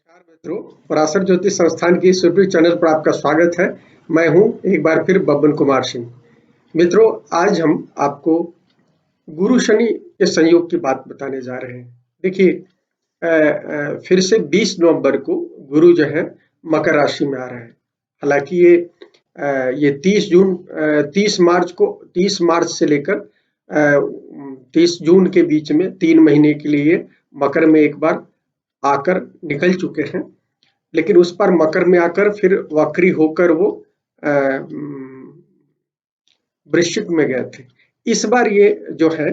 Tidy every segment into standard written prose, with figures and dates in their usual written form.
नमस्कार मित्रों, पराशर ज्योतिष संस्थान की इस यूट्यूब चैनल पर आपका स्वागत है। मैं हूं एक बार फिर बब्बन कुमार सिंह। मित्रों, आज हम आपको गुरु शनि के संयोग की बात बताने जा रहे हैं। देखिए, फिर से 20 नवंबर को गुरु जो है मकर राशि में आ रहा है। हालांकि ये 30 मार्च से लेकर 30 जून के बीच में 3 महीने के लिए मकर में एक बार आकर निकल चुके हैं, लेकिन उस पर मकर में आकर फिर वक्री होकर वो वृश्चिक में गए थे। इस बार ये जो है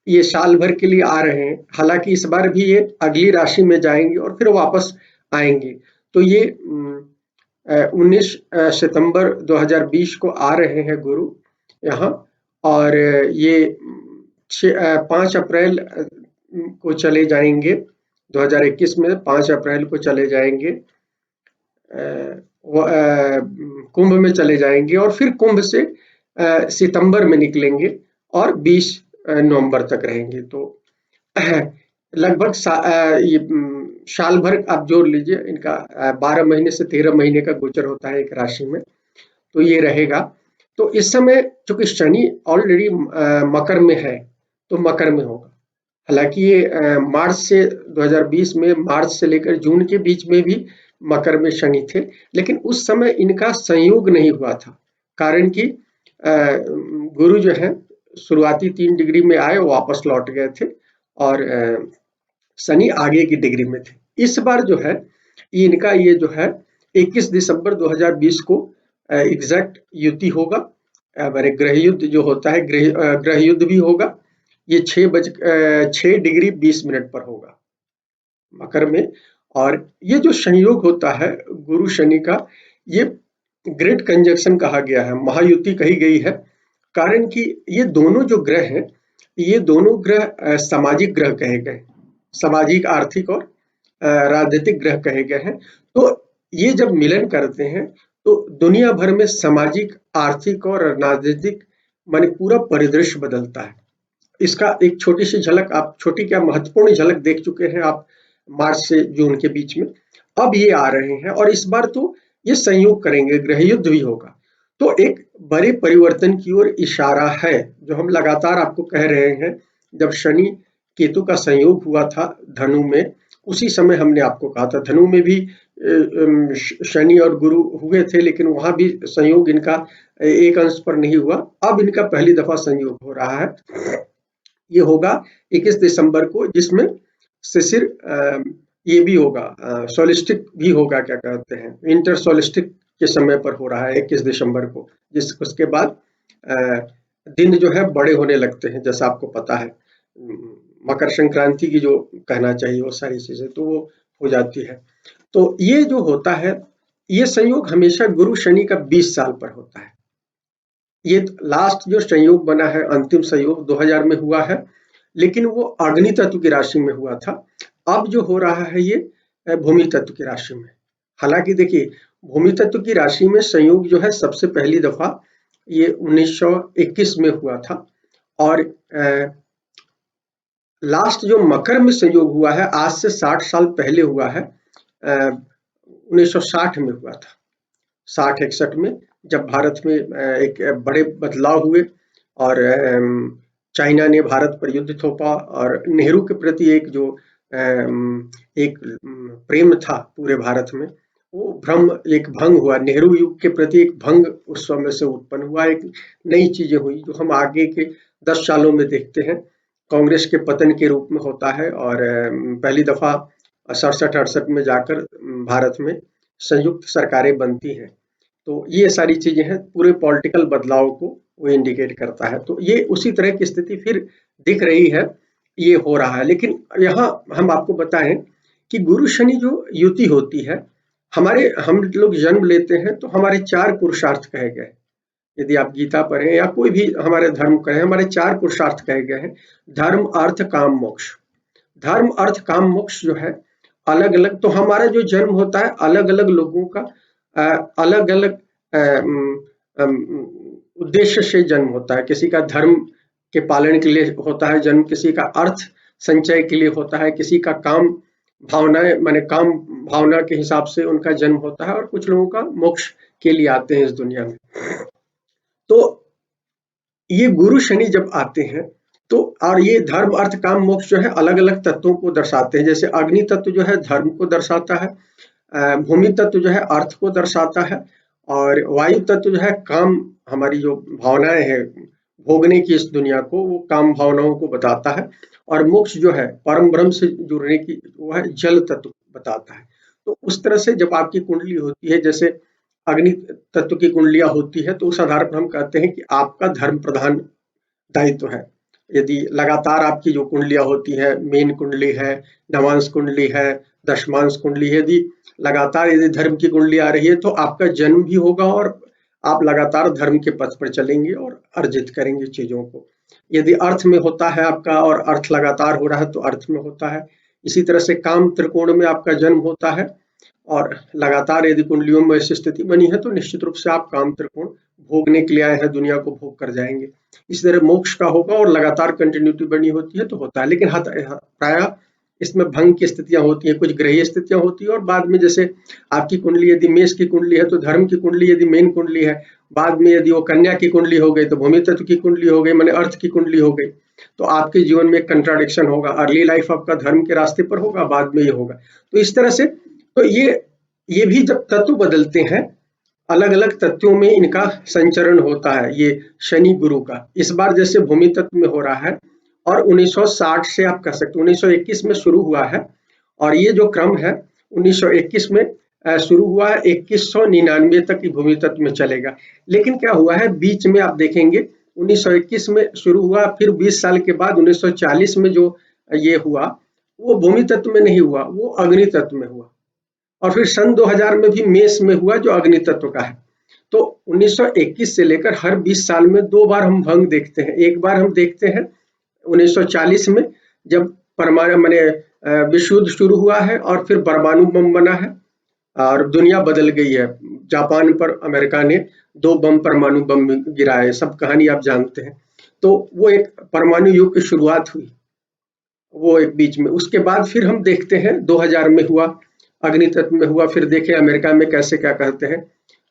ये साल भर के लिए आ रहे हैं। हालांकि इस बार भी ये अगली राशि में जाएंगे और फिर वापस आएंगे। तो ये 19 सितंबर 2020 को आ रहे हैं गुरु यहाँ, और ये 5 अप्रैल को चले जाएंगे। 2021 में 5 अप्रैल को चले जाएंगे, कुंभ में चले जाएंगे और फिर कुंभ से सितंबर में निकलेंगे और 20 नवंबर तक रहेंगे। तो लगभग साल भर आप जोड़ लीजिए, इनका 12 महीने से 13 महीने का गोचर होता है एक राशि में, तो ये रहेगा। तो इस समय चूंकि शनि ऑलरेडी मकर में है तो मकर में होगा। हालांकि ये मार्च से 2020 में मार्च से लेकर जून के बीच में भी मकर में शनि थे, लेकिन उस समय इनका संयोग नहीं हुआ था। कारण कि गुरु जो है शुरुआती 3 डिग्री में आए, वापस लौट गए थे और शनि आगे की डिग्री में थे। इस बार जो है इनका ये जो है 21 दिसंबर 2020 को एग्जैक्ट युति होगा। मेरे ग्रह युद्ध जो होता है, ग्रह युद्ध भी होगा। ये 6 डिग्री 20 मिनट पर होगा मकर में। और ये जो संयोग होता है गुरु शनि का, ये ग्रेट कंजक्शन कहा गया है, महायुति कही गई है। कारण कि ये दोनों जो ग्रह हैं, ये दोनों ग्रह सामाजिक ग्रह कहे गए, सामाजिक, आर्थिक और राजनीतिक ग्रह कहे गए हैं। तो ये जब मिलन करते हैं तो दुनिया भर में सामाजिक, आर्थिक और राजनीतिक माने पूरा परिदृश्य बदलता है। इसका एक छोटी सी झलक, आप छोटी क्या महत्वपूर्ण झलक देख चुके हैं आप मार्च से जून के बीच में। अब ये आ रहे हैं और इस बार तो ये संयोग करेंगे, गृह युद्ध भी होगा। तो एक बड़े परिवर्तन की ओर इशारा है, जो हम लगातार आपको कह रहे हैं। जब शनि केतु का संयोग हुआ था धनु में, उसी समय हमने आपको कहा था। धनु में भी शनि और गुरु हुए थे, लेकिन वहां भी संयोग इनका एक अंश पर नहीं हुआ। अब इनका पहली दफा संयोग हो रहा है। ये होगा 21 दिसंबर को, जिसमें शिशिर ये भी होगा, सोलिस्टिक भी होगा, क्या कहते हैं, विंटर सोलिस्टिक के समय पर हो रहा है 21 दिसंबर को। उसके बाद दिन जो है बड़े होने लगते हैं, जैसा आपको पता है। मकर संक्रांति की जो कहना चाहिए वो सारी चीजें तो वो हो जाती है। तो ये जो होता है, ये संयोग हमेशा गुरु शनि का 20 साल पर होता है। ये लास्ट जो संयोग बना है, अंतिम संयोग 2000 में हुआ है, लेकिन वो अग्नि तत्व की राशि में हुआ था। अब जो हो रहा है ये भूमि तत्व की राशि में। हालांकि देखिए, भूमि तत्व की राशि में संयोग जो है सबसे पहली दफा ये 1921 में हुआ था, और लास्ट जो मकर में संयोग हुआ है आज से 60 साल पहले हुआ है, 1960 में हुआ था। 60-61 में, जब भारत में एक बड़े बदलाव हुए और चाइना ने भारत पर युद्ध थोपा, और नेहरू के प्रति एक जो एक प्रेम था पूरे भारत में, वो भ्रम एक भंग हुआ। नेहरू युग के प्रति एक भंग उस समय से उत्पन्न हुआ। एक नई चीजें हुई जो हम आगे के 10 सालों में देखते हैं, कांग्रेस के पतन के रूप में होता है। और पहली दफा 67-68 में जाकर भारत में संयुक्त सरकारें बनती हैं। तो ये सारी चीजें हैं, पूरे पॉलिटिकल बदलाव को वो इंडिकेट करता है। तो ये उसी तरह की स्थिति फिर दिख रही है, ये हो रहा है। लेकिन यहाँ हम आपको बताएं कि गुरु शनि जो युति होती है, हम लोग जन्म लेते हैं तो हमारे 4 पुरुषार्थ कहे गए। यदि आप गीता पढ़ें या कोई भी हमारे धर्म कहें, हमारे 4 पुरुषार्थ कहे गए हैं: धर्म, अर्थ, काम, मोक्ष। धर्म, अर्थ, काम, मोक्ष जो है अलग अलग, तो हमारा जो जन्म होता है अलग अलग लोगों का अलग अलग उद्देश्य से जन्म होता है। किसी का धर्म के पालन के लिए होता है जन्म, किसी का अर्थ संचय के लिए होता है, किसी का काम भावनाएं माने काम भावना के हिसाब से उनका जन्म होता है और कुछ लोगों का मोक्ष के लिए आते हैं इस दुनिया में। तो ये गुरु शनि जब आते हैं तो और ये धर्म अर्थ काम मोक्ष जो है अलग अलग तत्वों को दर्शाते हैं। जैसे अग्नि तत्व जो है धर्म को दर्शाता है, भूमि तत्व जो है अर्थ को दर्शाता है, और वायु तत्व जो है काम, हमारी जो भावनाएं हैं भोगने की इस दुनिया को, वो काम भावनाओं को बताता है। और मोक्ष जो है परम ब्रह्म से जुड़ने की, वो है जल तत्व बताता है। तो उस तरह से जब आपकी कुंडली होती है, जैसे अग्नि तत्व की कुंडलियां होती है, तो उस आधार पर हम कहते हैं कि आपका धर्म प्रधान दायित्व है। यदि लगातार आपकी जो कुंडलियां होती है, मीन कुंडली है, नवांश कुंडली है, दशमांश कुंडली है, यदि लगातार यदि धर्म की कुंडली आ रही है तो आपका जन्म भी होगा और आप लगातार धर्म के पथ पर चलेंगे और अर्जित करेंगे चीजों को। यदि अर्थ में होता है आपका और अर्थ लगातार हो रहा है तो अर्थ में होता है। इसी तरह से काम त्रिकोण में आपका जन्म होता है और लगातार यदि कुंडलियों में ऐसी स्थिति बनी है तो निश्चित रूप से आप काम त्रिकोण भोगने के लिए आए हैं, दुनिया को भोग कर जाएंगे। इस तरह मोक्ष का होगा और लगातार कंटिन्यूटी बनी होती है तो होता है। लेकिन प्राय इसमें भंग की स्थितियां होती हैं, कुछ ग्रहीय स्थितियां होती है, और बाद में जैसे आपकी कुंडली यदि मेष की कुंडली है तो धर्म की कुंडली यदि मेन कुंडली है, बाद में यदि वो कन्या की कुंडली हो गई तो भूमि तत्व की कुंडली हो गई, माने अर्थ की कुंडली हो गई, तो आपके जीवन में एक कंट्राडिक्शन होगा। अर्ली लाइफ आपका धर्म के रास्ते पर होगा, बाद में ये होगा। तो इस तरह से तो ये भी जब तत्व बदलते हैं, अलग-अलग तत्वों में इनका संचरण होता है, ये शनि गुरु का। इस बार जैसे भूमि तत्व में हो रहा है और 1960 से आप कह सकते हैं 1921 में शुरू हुआ है, और ये जो क्रम है 1921 में शुरू हुआ है, 2199 तक की भूमि तत्व में चलेगा। लेकिन क्या हुआ है बीच में आप देखेंगे 1921 में शुरू हुआ, फिर 20 साल के बाद 1940 में जो ये हुआ, वो भूमि तत्व में नहीं हुआ, वो अग्नि तत्व में हुआ। और फिर सन 2000 में भी मेष में हुआ जो अग्नि तत्व का है। तो 1921 से लेकर हर 20 साल में 2 बार हम भंग देखते हैं। एक बार हम देखते हैं 1940 में, जब परमाणु माने विश्व युद्ध शुरू हुआ है और फिर परमाणु बम बना है और दुनिया बदल गई है। जापान पर अमेरिका ने 2 बम परमाणु बम गिराए, सब कहानी आप जानते हैं। तो वो एक परमाणु युग की शुरुआत हुई, वो एक बीच में। उसके बाद फिर हम देखते हैं 2000 में हुआ, अग्नि तत्व में हुआ। फिर देखें अमेरिका में कैसे क्या कहते हैं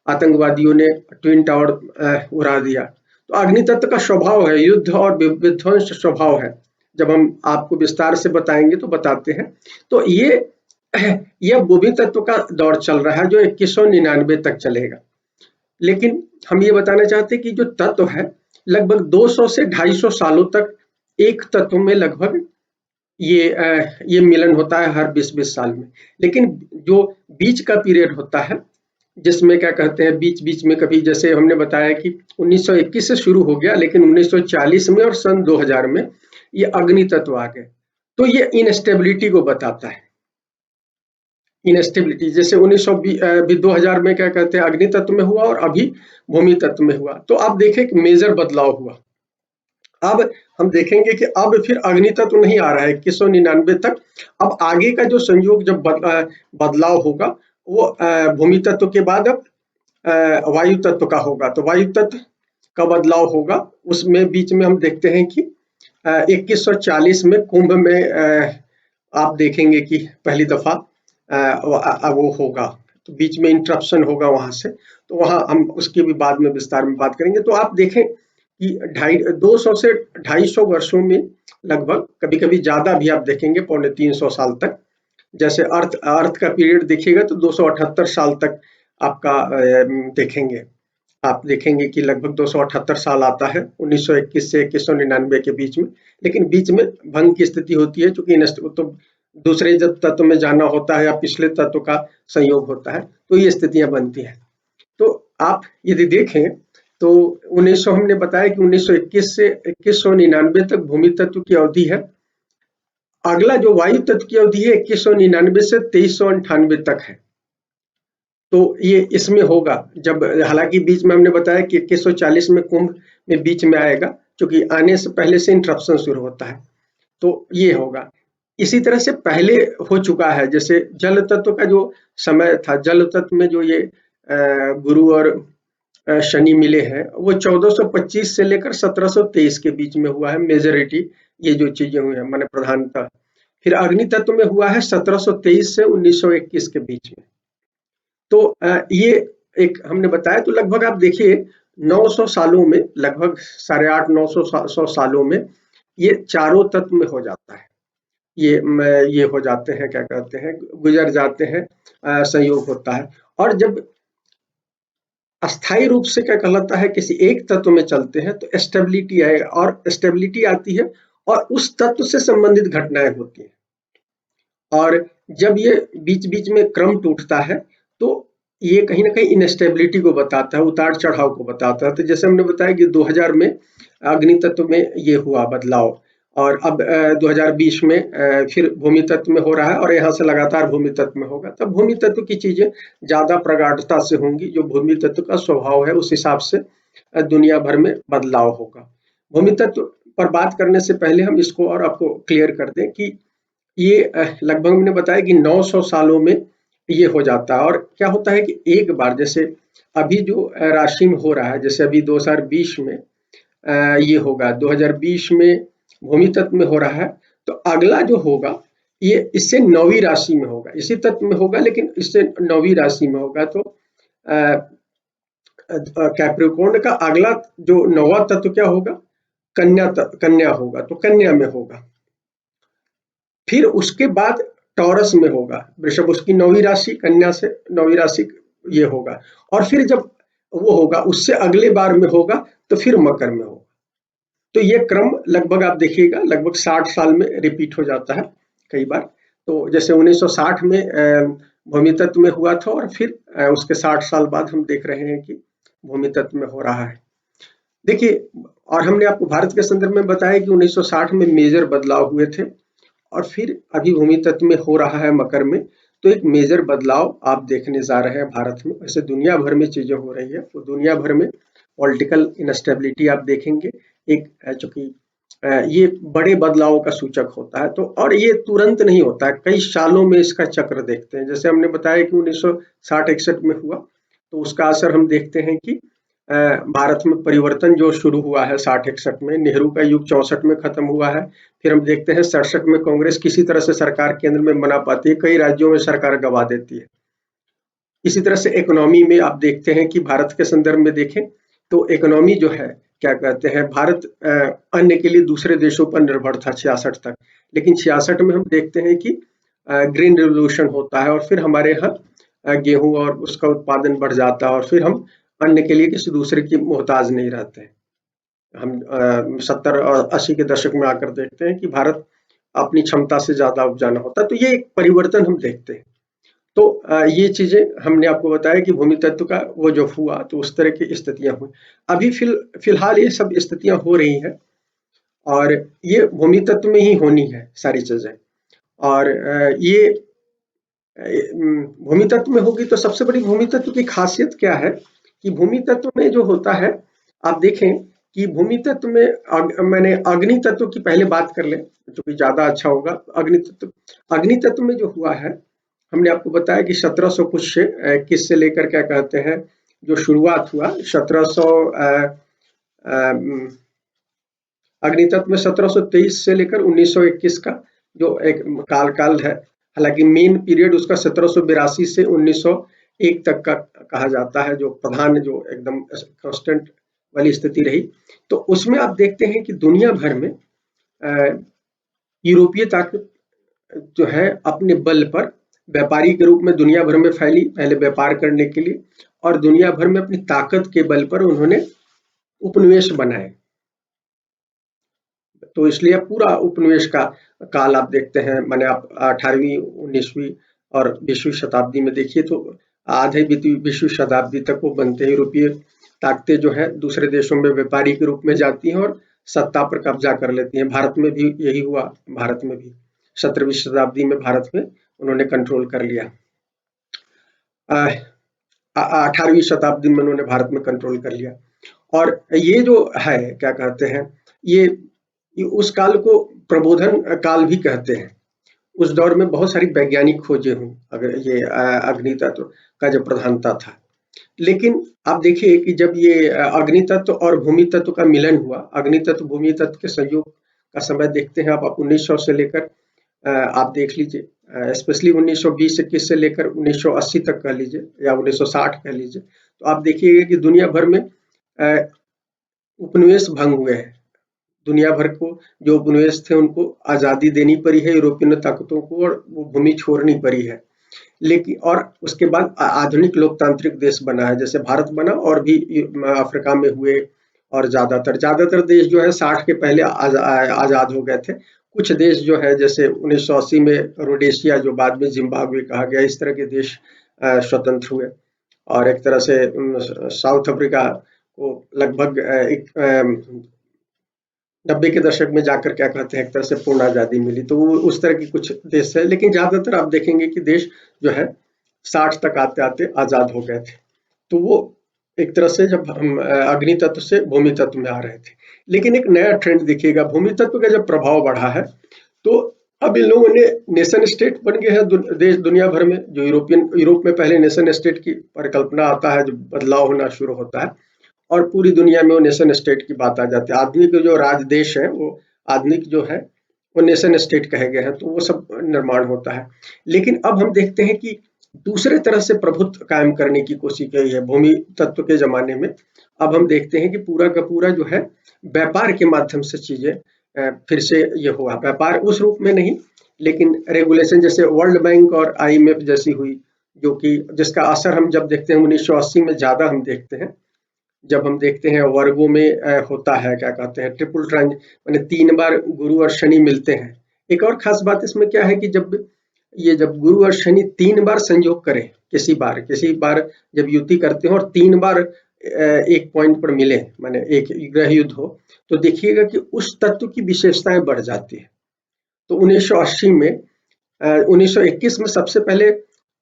आतंकवादियों ने ट्विन टावर उड़ा दिया। तो अग्नि तत्व का स्वभाव है, युद्ध और विध्वंस स्वभाव है। जब हम आपको विस्तार से बताएंगे तो बताते हैं। तो यह भूमि तत्व का दौर चल रहा है जो 2199 तक चलेगा। लेकिन हम ये बताना चाहते हैं कि जो तत्व है लगभग 200 से 250 सालों तक एक तत्व में लगभग ये मिलन होता है हर 20-20 साल में। लेकिन जो बीच का पीरियड होता है, जिसमें क्या कहते हैं बीच-बीच में कभी, जैसे हमने बताया कि 1921 से शुरू हो गया, लेकिन 1940 में और सन 2000 में ये अग्नि तत्व आ गए। तो ये इनस्टेबिलिटी को बताता है। इनस्टेबिलिटी जैसे 2000 में क्या कहते हैं अग्नि तत्व में हुआ और अभी भूमि तत्व में हुआ। तो आप देखें कि मेजर बदलाव हुआ। अब हम देखेंगे कि अब फिर अग्नि तत्व नहीं आ रहा है 2199 तक। अब आगे का जो संयोग जब बदलाव होगा वो भूमि तत्व के बाद अब वायु तत्व का होगा। तो वायु तत्व का बदलाव होगा, उसमें बीच में हम देखते हैं कि 2140 में कुंभ में आप देखेंगे कि पहली दफा वो होगा, तो बीच में इंटरप्शन होगा वहां से। तो वहां हम उसके भी बाद में विस्तार में बात करेंगे। तो आप देखें कि 250 से 250 वर्षों में लगभग, कभी कभी ज्यादा भी आप देखेंगे 350 साल तक। जैसे अर्थ अर्थ का पीरियड देखिएगा तो 278 साल तक आपका देखेंगे। आप देखेंगे कि लगभग 278 साल आता है 1921 से 2199 के बीच में। लेकिन बीच में भंग की स्थिति होती है, चूंकि तो दूसरे जब तत्व में जाना होता है या पिछले तत्व का संयोग होता है तो ये स्थितियां बनती हैं। तो आप यदि देखें तो 1900 हमने बताया कि 1921 से 2199 तक भूमि तत्व की अवधि है। अगला जो वायु तत्व की अवधि है 2199 से 2398 तक है। तो ये इसमें होगा जब, हालांकि बीच में हमने बताया कि 2140 में कुंभ में बीच में आएगा, क्योंकि आने से पहले से इंटरप्शन शुरू होता है। तो ये होगा। इसी तरह से पहले हो चुका है, जैसे जल तत्व का जो समय था, जल तत्व में जो ये गुरु और शनि मिले हैं वो 1425 से लेकर 1723 के बीच में हुआ है। मेजोरिटी ये जो चीजें हुई है मैंने प्रधानता, फिर अग्नि तत्व में हुआ है 1723 से 1921 के बीच में। तो ये एक हमने बताया, तो लगभग आप देखिए 900 सालों में, लगभग 850 900 सालों में ये चारों तत्व में हो जाता है। ये हो जाते हैं, क्या कहते हैं, गुजर जाते हैं, संयोग होता है। और जब अस्थायी रूप से क्या कहलाता है, किसी एक तत्व में चलते हैं तो स्टेबिलिटी है, और स्टेबिलिटी आती है और उस तत्व से संबंधित घटनाएं होती हैं। और जब ये बीच-बीच में क्रम टूटता है, तो ये कहीं न कहीं इनस्टेबिलिटी को बताता है, उतार-चढ़ाव को बताता है। तो जैसे हमने बताया कि 2000 में अग्नि तत्व में ये हुआ बदलाव, और अब 2020 में फिर भूमि तत्व में हो रहा है, और यहाँ से लगातार भूमि तत्व में होगा। तब भूमि तत्व की चीज़ें ज़्यादा प्रगाढ़ता से होंगी, जो भूमि तत्व का स्वभाव है, उस हिसाब से दुनिया भर में बदलाव होगा। भूमि तत्व पर बात करने से पहले हम इसको और आपको क्लियर कर दें कि ये लगभग मैंने बताया कि 900 सालों में ये हो जाता है। और क्या होता है कि एक बार, जैसे अभी जो राशि में हो रहा है, जैसे अभी 2020 में ये होगा, 2020 में भूमि तत्व में हो रहा है, तो अगला जो होगा ये इससे 9वीं राशि में होगा, इसी तत्व में होगा लेकिन इससे 9वीं राशि में होगा। तो कैप्रिकॉर्न का अगला जो 9वां तत्व क्या होगा, कन्या होगा, तो कन्या में होगा। फिर उसके बाद टॉरस में होगा, वृषभ उसकी 9वीं राशि, कन्या से 9वीं राशि ये होगा। और फिर जब वो होगा, उससे अगले बार में होगा, तो फिर मकर में होगा। तो ये क्रम लगभग आप देखिएगा, लगभग 60 साल में रिपीट हो जाता है कई बार। तो जैसे 1960 में भूमि तत्व में हुआ था, और फिर उसके 60 साल बाद हम देख रहे हैं कि भूमि तत्व में हो रहा है। देखिए, और हमने आपको भारत के संदर्भ में बताया कि 1960 में मेजर बदलाव हुए थे, और फिर अभी भूमि तत्व में हो रहा है मकर में। तो एक मेजर बदलाव आप देखने जा रहे हैं भारत में। वैसे दुनिया भर में चीजें हो रही है, तो दुनिया भर में पॉलिटिकल इनस्टेबिलिटी आप देखेंगे, एक चूंकि ये बड़े बदलावों का सूचक होता है। तो और ये तुरंत नहीं होता है, कई सालों में इसका चक्र देखते हैं। जैसे हमने बताया कि 1960-61 में हुआ, तो उसका असर हम देखते हैं कि भारत में परिवर्तन जो शुरू हुआ है 60-61 में, नेहरू का युग 64 में खत्म हुआ है। फिर हम देखते हैं 67 में कांग्रेस किसी तरह से सरकार केंद्र में बना पाती है, कई राज्यों में सरकार गवा देती है। इसी तरह से इकोनॉमी में आप देखते हैं कि भारत के संदर्भ में देखें तो इकोनॉमी जो है, क्या कहते हैं, भारत अन्न के लिए दूसरे देशों पर निर्भर था 66 तक, लेकिन 66 में हम देखते हैं कि ग्रीन रिवॉल्यूशन होता है, और फिर हमारे यहाँ गेहूं और उसका उत्पादन बढ़ जाता है, और फिर हम अन्न के लिए किसी दूसरे की मोहताज नहीं रहते हैं। हम 70 और 80 के दशक में आकर देखते हैं कि भारत अपनी क्षमता से ज्यादा उपजाना होता है। तो ये एक परिवर्तन हम देखते हैं। तो ये चीजें हमने आपको बताया कि भूमि तत्व का वो जो हुआ, तो उस तरह की स्थितियां हुई। अभी फिलहाल ये सब स्थितियां हो रही हैं, और ये भूमि तत्व में ही होनी है सारी चीजें। और ये भूमि तत्व में होगी, तो सबसे बड़ी भूमि तत्व की खासियत क्या है कि भूमि तत्व में जो होता है, आप देखें कि भूमि तत्व में मैंने अग्नि तत्व की पहले बात कर लें, जो कि ज्यादा अच्छा होगा। अग्नि तत्व में जो हुआ है, हमने आपको बताया कि 1700 कुछ से 21 से लेकर, क्या कहते हैं, जो शुरुआत हुआ 1700 अग्नि तत्व में 1723 से लेकर 1921 का जो एक काल है। हालांकि मेन पीरियड उसका 1782 से 1901 तक का कहा जाता है, जो प्रधान, जो एकदम कांस्टेंट वाली स्थिति रही। तो उसमें आप देखते हैं कि दुनिया भर में यूरोपीय ताकत जो है अपने बल पर व्यापारी के रूप में दुनिया भर में फैली, पहले व्यापार करने के लिए, और दुनिया भर में अपनी ताकत के बल पर उन्होंने उपनिवेश बनाए। तो इसलिए पूरा उपनिवेश का काल आप देखते हैं, माने आप 18वीं 19वीं और 20वीं शताब्दी में देखिए, तो आधे 20वीं शताब्दी तक वो बनते हैं। यूरोपीय ताकतें जो है दूसरे देशों में व्यापारी के रूप में जाती हैं और सत्ता पर कब्जा कर लेती हैं। भारत में भी यही हुआ, भारत में भी 17वीं शताब्दी में भारत में उन्होंने कंट्रोल कर लिया। 18वीं शताब्दी में उन्होंने भारत में कंट्रोल कर लिया। और ये जो है, क्या कहते हैं, ये उस काल को प्रबोधन काल भी कहते हैं। उस दौर में बहुत सारी वैज्ञानिक खोजें हुई, अगर ये अग्नि तत्व का जो प्रधानता था। लेकिन आप देखिए कि जब ये अग्नि तत्व और भूमि तत्व का मिलन हुआ, अग्नि तत्व भूमि तत्व के संयोग का समय देखते हैं आप 1900 से लेकर आप देख लीजिए, स्पेशली 1920-21 से लेकर 1980 तक कह लीजिए या 1960 कह लीजिए, तो आप देखिएगा कि दुनिया भर में उपनिवेश भंग हुए हैं। दुनिया भर को जो उपनिवेश थे उनको आज़ादी देनी पड़ी है यूरोपियन ताकतों को, और वो भूमि छोड़नी पड़ी है। लेकिन और उसके बाद आधुनिक लोकतांत्रिक देश बना है, जैसे भारत बना, और भी अफ्रीका में हुए, और ज्यादातर देश जो है 60 के पहले आजाद हो गए थे। कुछ देश जो है जैसे 1980 में रोडेशिया, जो बाद में जिम्बाब्वे कहा गया, इस तरह के देश स्वतंत्र हुए। और एक तरह से साउथ अफ्रीका को लगभग एक 90 के दशक में जाकर क्या कहते हैं एक तरह से पूर्ण आज़ादी मिली। तो वो उस तरह की कुछ देश है, लेकिन ज़्यादातर आप देखेंगे कि देश जो है 60 तक आते-आते आज़ाद हो गए थे। तो वो एक तरह से जब हम अग्नि तत्व से भूमि तत्व में आ रहे थे। लेकिन एक नया ट्रेंड देखिएगा, भूमि तत्व का जब प्रभाव बढ़ा है, तो अब इन लोगों ने नेशन स्टेट बन गए हैं देश दुनिया भर में। जो यूरोप में पहले नेशन स्टेट की परिकल्पना आता है, जो बदलाव होना शुरू होता है, और पूरी दुनिया में वो नेशन स्टेट की बात आ जाती है। आधुनिक जो राज देश है, वो आधुनिक जो है वो नेशन स्टेट कहे गए हैं, तो वो सब निर्माण होता है। लेकिन अब हम देखते हैं कि दूसरे तरह से प्रभुत्व कायम करने की कोशिश की है भूमि तत्व के ज़माने में। अब हम देखते हैं कि पूरा का पूरा जो है व्यापार के माध्यम से चीज़ें फिर से ये हुआ। व्यापार उस रूप में नहीं, लेकिन रेगुलेशन जैसे वर्ल्ड बैंक और आईएमएफ जैसी हुई, जो कि जिसका असर हम जब देखते हैं 1980 में ज़्यादा हम देखते हैं। जब हम देखते हैं वर्गों में होता है, क्या कहते हैं, ट्रिपल ट्रांज माने 3 बार गुरु और शनि मिलते हैं। एक और ख़ास बात इसमें क्या है कि जब गुरु और शनि 3 बार संयोग करें, किसी बार जब युति करते हो और 3 बार एक पॉइंट पर मिले, माने एक ग्रह युद्ध हो, तो देखिएगा कि उस तत्व की विशेषताएँ बढ़ जाती हैं। तो 1980 में 1921 में सबसे पहले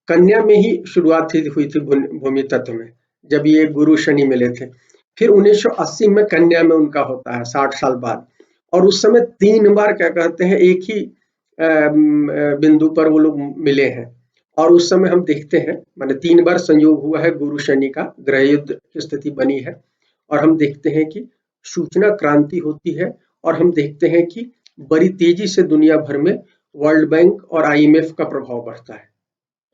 कन्या में ही शुरुआत हुई थी भूमि तत्व में, जब ये गुरु शनि मिले थे। फिर 1980 में कन्या में उनका होता है 60 साल बाद, और उस समय 3 बार क्या कहते हैं एक ही बिंदु पर वो लोग मिले हैं। और उस समय हम देखते हैं, माने 3 बार संयोग हुआ है गुरु शनि का, ग्रह युद्ध की स्थिति बनी है, और हम देखते हैं कि सूचना क्रांति होती है, और हम देखते हैं कि बड़ी तेजी से दुनिया भर में वर्ल्ड बैंक और आईएमएफ का प्रभाव बढ़ता है,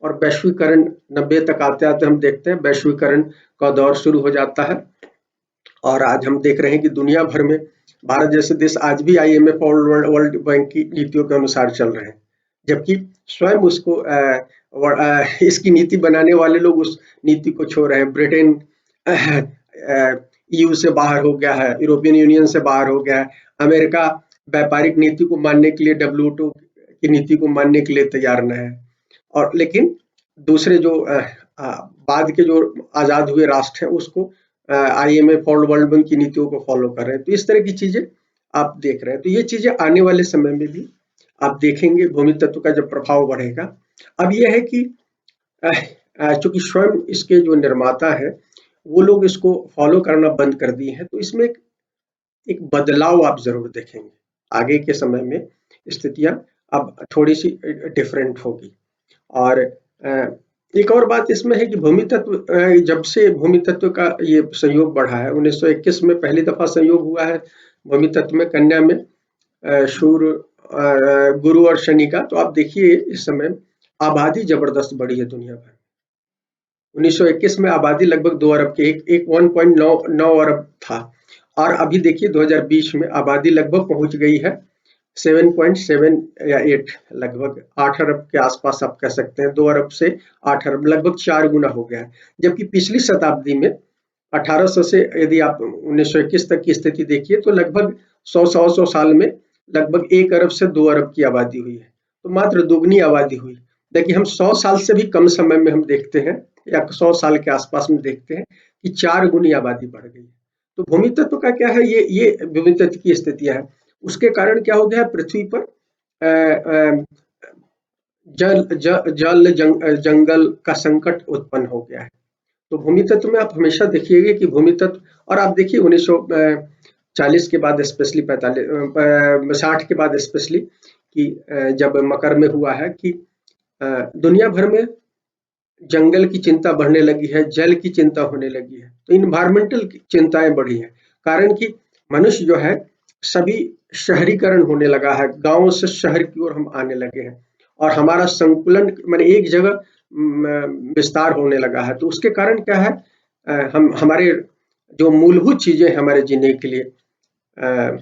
और वैश्वीकरण 90 तक आते-आते हम देखते हैं वैश्वीकरण का दौर शुरू हो जाता है। और आज हम देख रहे हैं कि दुनिया भर में भारत जैसे देश आज भी आईएमएफ और वर्ल्ड बैंक की नीतियों के अनुसार चल रहे हैं, जबकि स्वयं इसकी नीति बनाने वाले लोग उस नीति को छोड़ रहे हैं। ब्रिटेन ईयू से बाहर हो गया है, यूरोपियन यूनियन से बाहर हो गया है। अमेरिका व्यापारिक नीति को मानने के लिए डब्ल्यूटीओ की नीति को मानने के लिए तैयार न है। और लेकिन दूसरे जो बाद के जो आज़ाद हुए राष्ट्र हैं उसको आईएमएफ और वर्ल्ड बैंक की नीतियों को फॉलो कर रहे हैं। तो इस तरह की चीज़ें आप देख रहे हैं। तो ये चीज़ें आने वाले समय में भी आप देखेंगे, भूमि तत्व का जब प्रभाव बढ़ेगा। अब ये है कि चूँकि स्वयं इसके जो निर्माता हैं, वो लोग इसको फॉलो करना बंद कर दिए हैं, तो इसमें एक बदलाव आप ज़रूर देखेंगे। आगे के समय में स्थितियाँ अब थोड़ी-सी डिफरेंट होगी। और एक और बात इसमें है कि भूमि तत्व जब से भूमि तत्व का ये संयोग बढ़ा है, 1921 में पहली दफ़ा संयोग हुआ है भूमि तत्व में कन्या में सूर्य गुरु और शनि का। तो आप देखिए इस समय आबादी ज़बरदस्त बढ़ी है दुनिया भर में। 1921 में आबादी लगभग 2 अरब की, एक 1.9 अरब था, और अभी देखिए 2020 में आबादी लगभग पहुँच गई है 7.7 या 8, लगभग 8 अरब के आसपास आप कह सकते हैं। 2 अरब से 8 अरब, लगभग 4 गुना हो गया है। जबकि पिछली शताब्दी में 1800 से यदि आप 1921 तक की स्थिति देखिए, तो लगभग 100 साल में लगभग 1 अरब से 2 अरब की आबादी हुई है। तो मात्र दोगुनी आबादी हुई। देखिए हम 100 साल से भी कम समय में हम देखते हैं, या 100 साल के आसपास में देखते हैं कि 4 गुनी आबादी बढ़ गई है। तो भूमि तत्व का क्या है, ये भूमि तत्व की स्थितियाँ हैं। उसके कारण क्या हो गया है, पृथ्वी पर जंगल का संकट उत्पन्न हो गया है। तो भूमि तत्व में आप हमेशा देखिएगा कि भूमि तत्व, और आप देखिए 1940 के बाद स्पेशली 60 के बाद स्पेशली कि जब मकर में हुआ है कि दुनिया भर में जंगल की चिंता बढ़ने लगी है, जल की चिंता होने लगी है। तो इन्वायरमेंटल चिंताएं बढ़ी हैं, कारण कि मनुष्य जो है सभी शहरीकरण होने लगा है, गाँव से शहर की ओर हम आने लगे हैं और हमारा संकुलन माने एक जगह विस्तार होने लगा है। तो उसके कारण क्या है, हम हमारे जो मूलभूत चीज़ें हैं हमारे जीने के लिए, अ,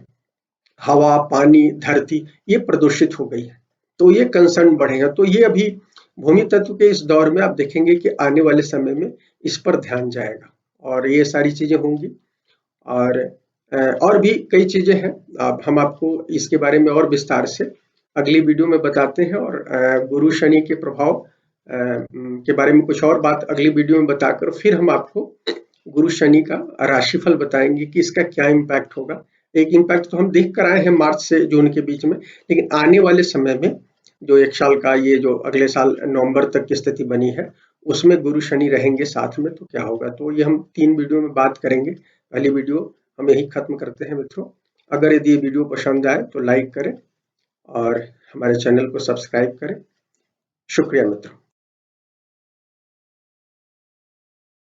हवा, पानी, धरती, ये प्रदूषित हो गई है। तो ये कंसर्न बढ़े हैं। तो ये अभी भूमि तत्व के इस दौर में आप देखेंगे कि आने वाले समय में इस पर ध्यान जाएगा और ये सारी चीज़ें होंगी। और और भी कई चीज़ें हैं, अब हम आपको इसके बारे में और विस्तार से अगली वीडियो में बताते हैं और गुरु शनि के प्रभाव के बारे में कुछ और बात अगली वीडियो में बताकर फिर हम आपको गुरु शनि का राशिफल बताएंगे कि इसका क्या इम्पैक्ट होगा। एक इम्पैक्ट तो हम देख कर आए हैं मार्च से जून के बीच में, लेकिन आने वाले समय में जो 1 साल का, ये जो अगले साल नवंबर तक की स्थिति बनी है, उसमें गुरु शनि रहेंगे साथ में तो क्या होगा। तो ये हम 3 वीडियो में बात करेंगे। पहली वीडियो हम यही खत्म करते हैं मित्रों। अगर यदि ये वीडियो पसंद आए तो लाइक करें और हमारे चैनल को सब्सक्राइब करें। शुक्रिया मित्रों।